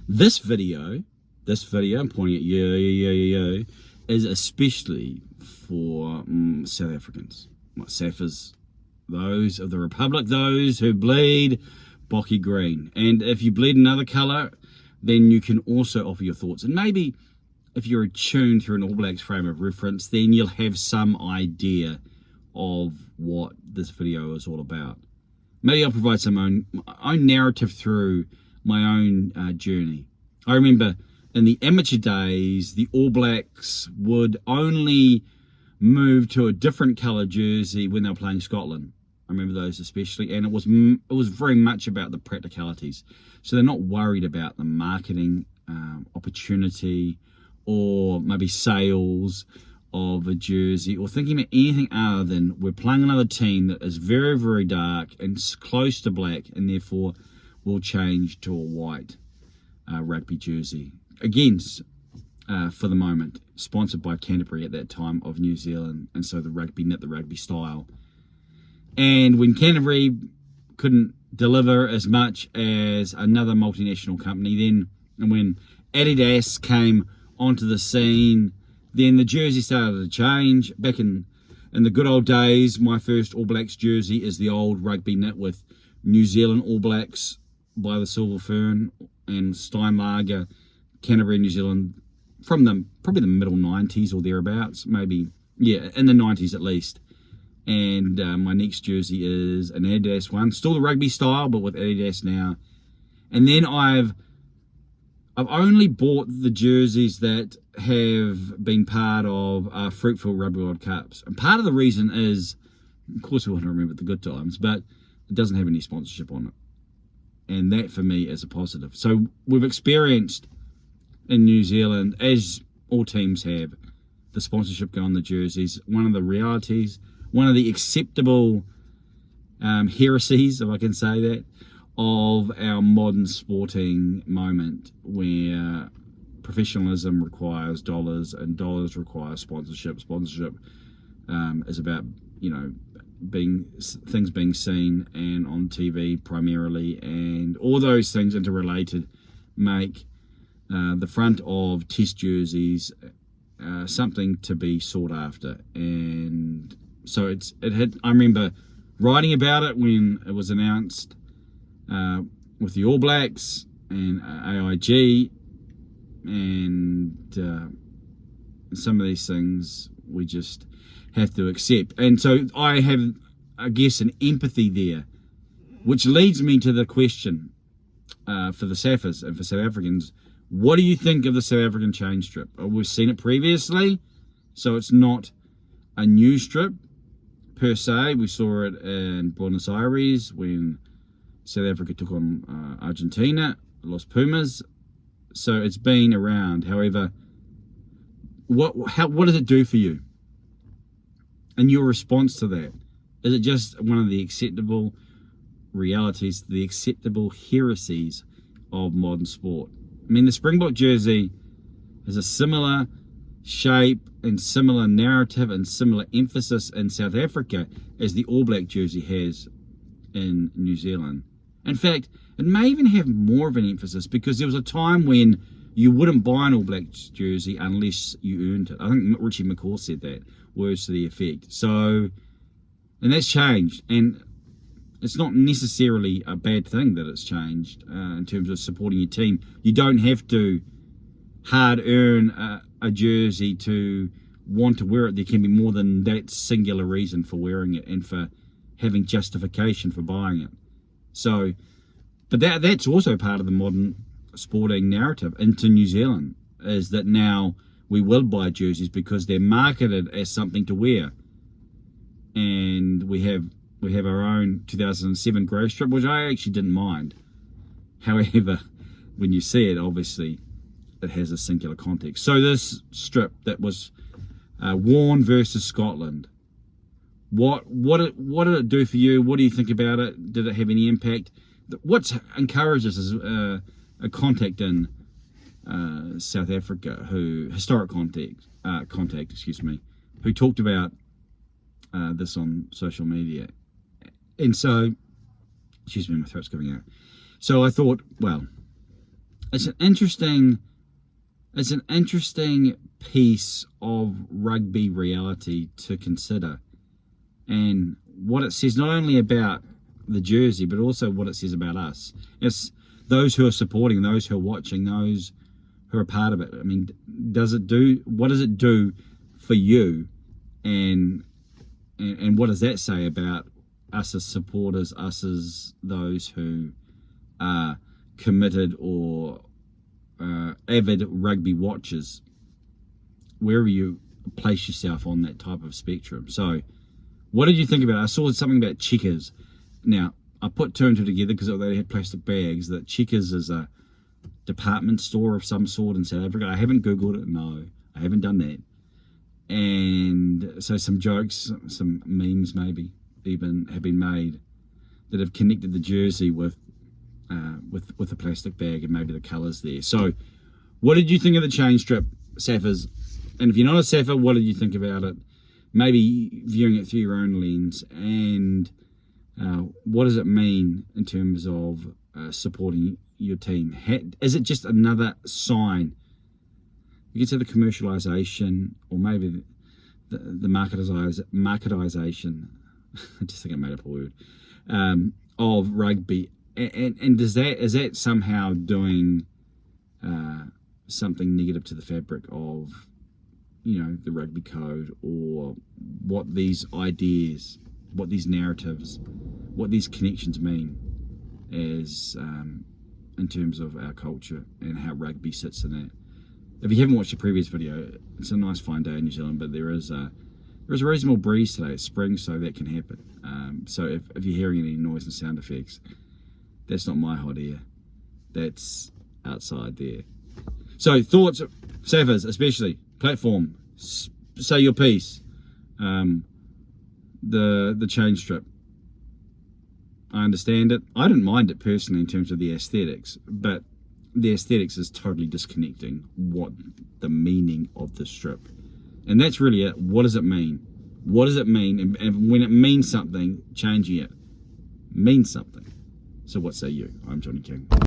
This video, I'm pointing at you, is especially for South Africans. Saffas, those of the Republic, those who bleed Bocky green. And if you bleed another colour, then you can also offer your thoughts. And maybe if you're attuned through an All Blacks frame of reference, then you'll have some idea of what this video is all about. Maybe I'll provide some own narrative through my own journey. I remember in the amateur days, the All Blacks would only move to a different colour jersey when they were playing Scotland. I remember those especially, and it was very much about the practicalities. So they're not worried about the marketing opportunity or maybe sales of a jersey or thinking about anything other than we're playing another team that is very, very dark and close to black, and therefore will change to a white rugby jersey. Again, for the moment, sponsored by Canterbury at that time of New Zealand, and so the rugby knit the rugby style. And when Canterbury couldn't deliver as much as another multinational company, then, and when Adidas came onto the scene, then the jersey started to change. Back in the good old days, my first All Blacks jersey is the old rugby knit with New Zealand All Blacks by the Silver Fern and Steinlager, Canterbury, New Zealand, from probably the middle 90s or thereabouts, maybe, yeah, in the 90s at least. And my next jersey is an Adidas one, still the rugby style, but with Adidas now. And then I've only bought the jerseys that have been part of fruitful Rugby World Cups. And part of the reason is, of course, we want to remember the good times, but it doesn't have any sponsorship on it. And that for me is a positive. So we've experienced in New Zealand, as all teams have, the sponsorship go on the jerseys. One of the realities, one of the acceptable heresies, if I can say that, of our modern sporting moment, where professionalism requires dollars and dollars require sponsorship. Sponsorship is about, things being seen and on TV primarily, and all those things interrelated make the front of test jerseys something to be sought after. And so I remember writing about it when it was announced with the All Blacks and AIG, and some of these things we just have to accept. And so I have, I guess, an empathy there, which leads me to the question for the Saffas and for South Africans: what do you think of the South African chain strip? We've seen it previously, so it's not a new strip per se. We saw it in Buenos Aires when South Africa took on Argentina, Los Pumas. So it's been around. However, what does it do for you? And your response to that? Is it just one of the acceptable realities, the acceptable heresies of modern sport? I mean, the Springbok jersey has a similar shape and similar narrative and similar emphasis in South Africa as the All Black jersey has in New Zealand. In fact, it may even have more of an emphasis, because there was a time when you wouldn't buy an All Blacks jersey unless you earned it. I think Richie McCaw said that, words to the effect. So, and that's changed, and it's not necessarily a bad thing that it's changed in terms of supporting your team. You don't have to hard earn a jersey to want to wear it. There can be more than that singular reason for wearing it and for having justification for buying it. So, but that's also part of the modern sporting narrative into New Zealand, is that now we will buy jerseys because they're marketed as something to wear. And we have our own 2007 grey strip, which I actually didn't mind. However, when you see it, obviously it has a singular context. So this strip that was worn versus Scotland, what did it do for you? What do you think about it? Did it have any impact? What's encouraged us is a contact in South Africa, historic contact, who talked about this on social media. And so, excuse me, my throat's coming out. So I thought, well, it's an interesting piece of rugby reality to consider, and what it says not only about the jersey but also what it says about us. It's those who are supporting, those who are watching, those who are part of it. I mean, what does it do for you, and what does that say about us as supporters, us as those who are committed or avid rugby watchers, wherever you place yourself on that type of spectrum. So what did you think about it? I saw something about Checkers. Now, I put two and two together because they had plastic bags, that Checkers is a department store of some sort in South Africa. I haven't Googled it, no, I haven't done that. And so some jokes, some memes maybe even have been made that have connected the jersey with a plastic bag and maybe the colours there. So what did you think of the chain strip, Saffas? And if you're not a Saffas, what did you think about it? Maybe viewing it through your own lens, and what does it mean in terms of supporting your team? Is it just another sign? You could say the commercialisation, or maybe the marketisation. I just think I made up a word, of rugby. And is that somehow doing something negative to the fabric of, the rugby code, or what these ideas, what these narratives, what these connections mean as in terms of our culture and how rugby sits in that? If you haven't watched the previous video, it's a nice fine day in New Zealand, but there is a reasonable breeze today. It's spring, so that can happen. So if you're hearing any noise and sound effects, that's not my hot air. That's outside there. So thoughts, Saffas, especially platform. Say your piece. The chain strip. I understand it. I didn't mind it personally in terms of the aesthetics, but the aesthetics is totally disconnecting what the meaning of the strip. And that's really it. What does it mean? What does it mean? And when it means something, changing it means something. So what say you? I'm Johnny King.